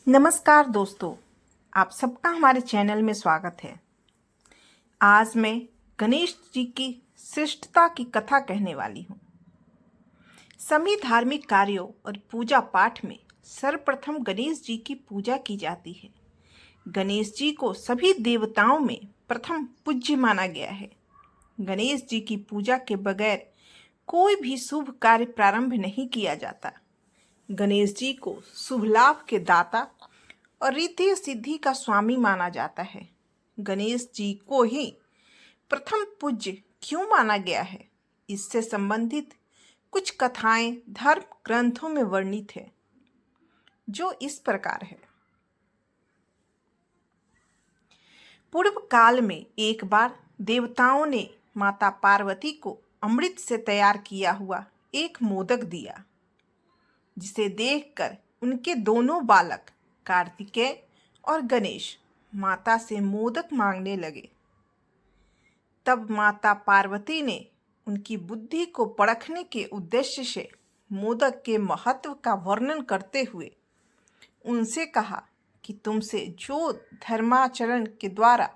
नमस्कार दोस्तों, आप सबका हमारे चैनल में स्वागत है। आज मैं गणेश जी की श्रेष्ठता की कथा कहने वाली हूँ। सभी धार्मिक कार्यों और पूजा पाठ में सर्वप्रथम गणेश जी की पूजा की जाती है। गणेश जी को सभी देवताओं में प्रथम पूज्य माना गया है। गणेश जी की पूजा के बगैर कोई भी शुभ कार्य प्रारंभ नहीं किया जाता। गणेश जी को शुभ लाभ के दाता और रिद्धि सिद्धि का स्वामी माना जाता है। गणेश जी को ही प्रथम पूज्य क्यों माना गया है, इससे संबंधित कुछ कथाएं धर्म ग्रंथों में वर्णित है, जो इस प्रकार है। पूर्व काल में एक बार देवताओं ने माता पार्वती को अमृत से तैयार किया हुआ एक मोदक दिया, जिसे देखकर उनके दोनों बालक कार्तिकेय और गणेश माता से मोदक मांगने लगे। तब माता पार्वती ने उनकी बुद्धि को परखने के उद्देश्य से मोदक के महत्व का वर्णन करते हुए उनसे कहा कि तुमसे जो धर्माचरण के द्वारा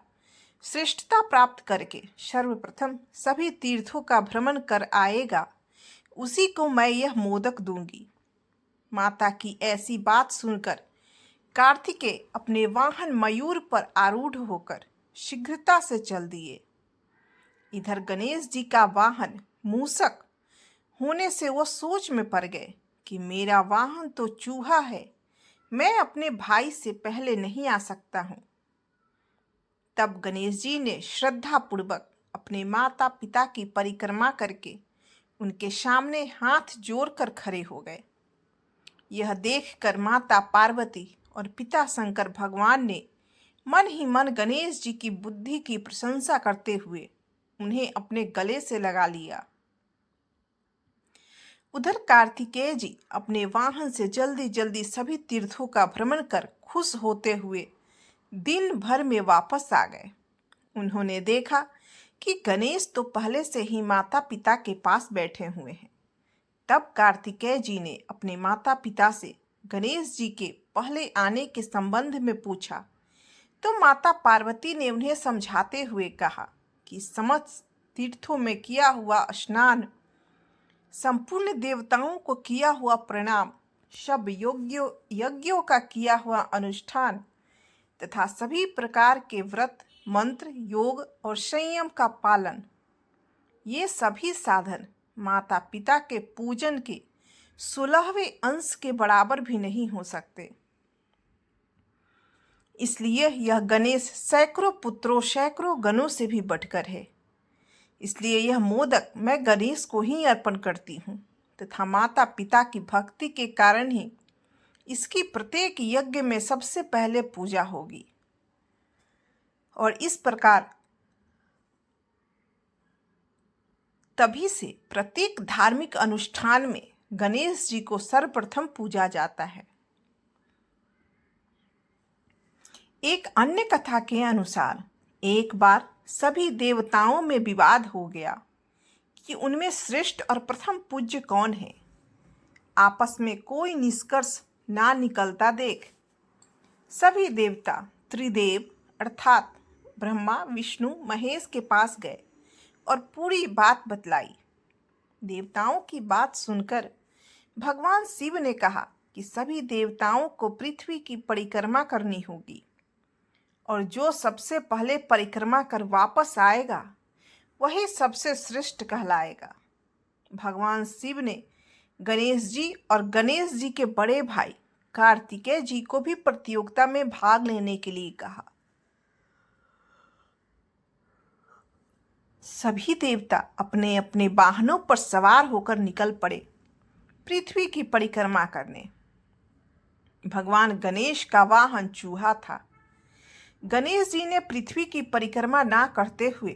श्रेष्ठता प्राप्त करके सर्वप्रथम सभी तीर्थों का भ्रमण कर आएगा, उसी को मैं यह मोदक दूंगी। माता की ऐसी बात सुनकर कार्तिकेय अपने वाहन मयूर पर आरूढ़ होकर शीघ्रता से चल दिए। इधर गणेश जी का वाहन मूषक होने से वो सोच में पड़ गए कि मेरा वाहन तो चूहा है, मैं अपने भाई से पहले नहीं आ सकता हूँ। तब गणेश जी ने श्रद्धापूर्वक अपने माता पिता की परिक्रमा करके उनके सामने हाथ जोड़कर खड़े हो गए। यह देखकर माता पार्वती और पिता शंकर भगवान ने मन ही मन गणेश जी की बुद्धि की प्रशंसा करते हुए उन्हें अपने गले से लगा लिया। उधर कार्तिकेय जी अपने वाहन से जल्दी जल्दी सभी तीर्थों का भ्रमण कर खुश होते हुए दिन भर में वापस आ गए। उन्होंने देखा कि गणेश तो पहले से ही माता पिता के पास बैठे हुए हैं। तब कार्तिकेय जी ने अपने माता पिता से गणेश जी के पहले आने के संबंध में पूछा, तो माता पार्वती ने उन्हें समझाते हुए कहा कि समस्त तीर्थों में किया हुआ स्नान, संपूर्ण देवताओं को किया हुआ प्रणाम, सब यज्ञों का किया हुआ अनुष्ठान तथा सभी प्रकार के व्रत, मंत्र, योग और संयम का पालन, ये सभी साधन माता पिता के पूजन के 16वें अंश के बराबर भी नहीं हो सकते। इसलिए यह गणेश सैकड़ों पुत्रों सैकड़ों गणों से भी बढ़कर है। इसलिए यह मोदक मैं गणेश को ही अर्पण करती हूँ तथा माता पिता की भक्ति के कारण ही इसकी प्रत्येक यज्ञ में सबसे पहले पूजा होगी। और इस प्रकार तभी से प्रत्येक धार्मिक अनुष्ठान में गणेश जी को सर्वप्रथम पूजा जाता है। एक अन्य कथा के अनुसार एक बार सभी देवताओं में विवाद हो गया कि उनमें श्रेष्ठ और प्रथम पूज्य कौन है। आपस में कोई निष्कर्ष ना निकलता देख सभी देवता त्रिदेव अर्थात ब्रह्मा, विष्णु, महेश के पास गए और पूरी बात बतलाई। देवताओं की बात सुनकर भगवान शिव ने कहा कि सभी देवताओं को पृथ्वी की परिक्रमा करनी होगी और जो सबसे पहले परिक्रमा कर वापस आएगा वही सबसे श्रेष्ठ कहलाएगा। भगवान शिव ने गणेश जी और गणेश जी के बड़े भाई कार्तिकेय जी को भी प्रतियोगिता में भाग लेने के लिए कहा। सभी देवता अपने अपने वाहनों पर सवार होकर निकल पड़े पृथ्वी की परिक्रमा करने। भगवान गणेश का वाहन चूहा था। गणेश जी ने पृथ्वी की परिक्रमा ना करते हुए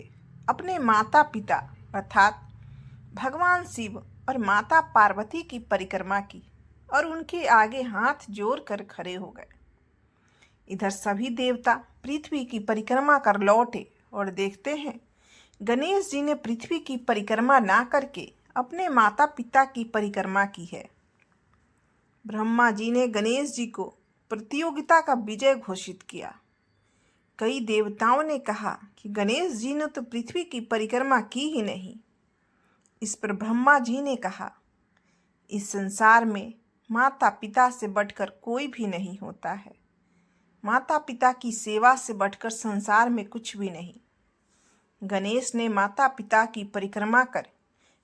अपने माता पिता अर्थात भगवान शिव और माता पार्वती की परिक्रमा की और उनके आगे हाथ जोड़कर खड़े हो गए। इधर सभी देवता पृथ्वी की परिक्रमा कर लौटे और देखते हैं गणेश जी ने पृथ्वी की परिक्रमा ना करके अपने माता पिता की परिक्रमा की है। ब्रह्मा जी ने गणेश जी को प्रतियोगिता का विजय घोषित किया। कई देवताओं ने कहा कि गणेश जी ने तो पृथ्वी की परिक्रमा की ही नहीं। इस पर ब्रह्मा जी ने कहा, इस संसार में माता पिता से बढ़कर कोई भी नहीं होता है। माता पिता की सेवा से बढ़कर संसार में कुछ भी नहीं। गणेश ने माता पिता की परिक्रमा कर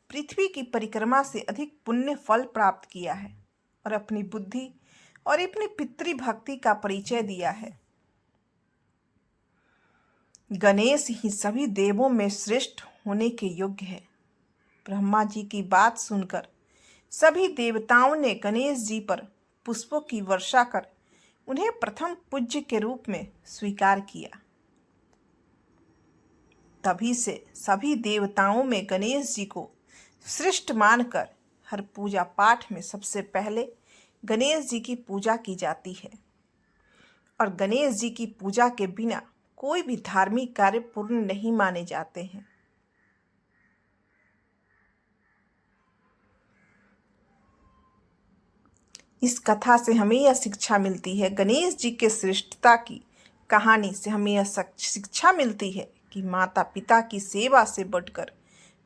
पृथ्वी की परिक्रमा से अधिक पुण्य फल प्राप्त किया है और अपनी बुद्धि और अपनी पितृभक्ति का परिचय दिया है। गणेश ही सभी देवों में श्रेष्ठ होने के योग्य है। ब्रह्मा जी की बात सुनकर सभी देवताओं ने गणेश जी पर पुष्पों की वर्षा कर उन्हें प्रथम पूज्य के रूप में स्वीकार किया। तभी से सभी देवताओं में गणेश जी को श्रेष्ठ मानकर हर पूजा पाठ में सबसे पहले गणेश जी की पूजा की जाती है और गणेश जी की पूजा के बिना कोई भी धार्मिक कार्य पूर्ण नहीं माने जाते हैं। इस कथा से हमें यह शिक्षा मिलती है, गणेश जी के श्रेष्ठता की कहानी से हमें यह शिक्षा मिलती है कि माता पिता की सेवा से बढ़कर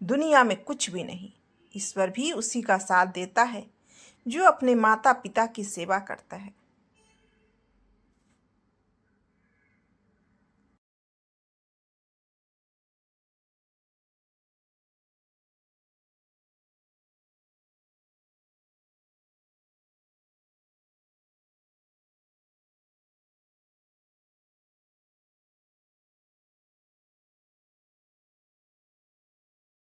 दुनिया में कुछ भी नहीं। ईश्वर भी उसी का साथ देता है जो अपने माता पिता की सेवा करता है।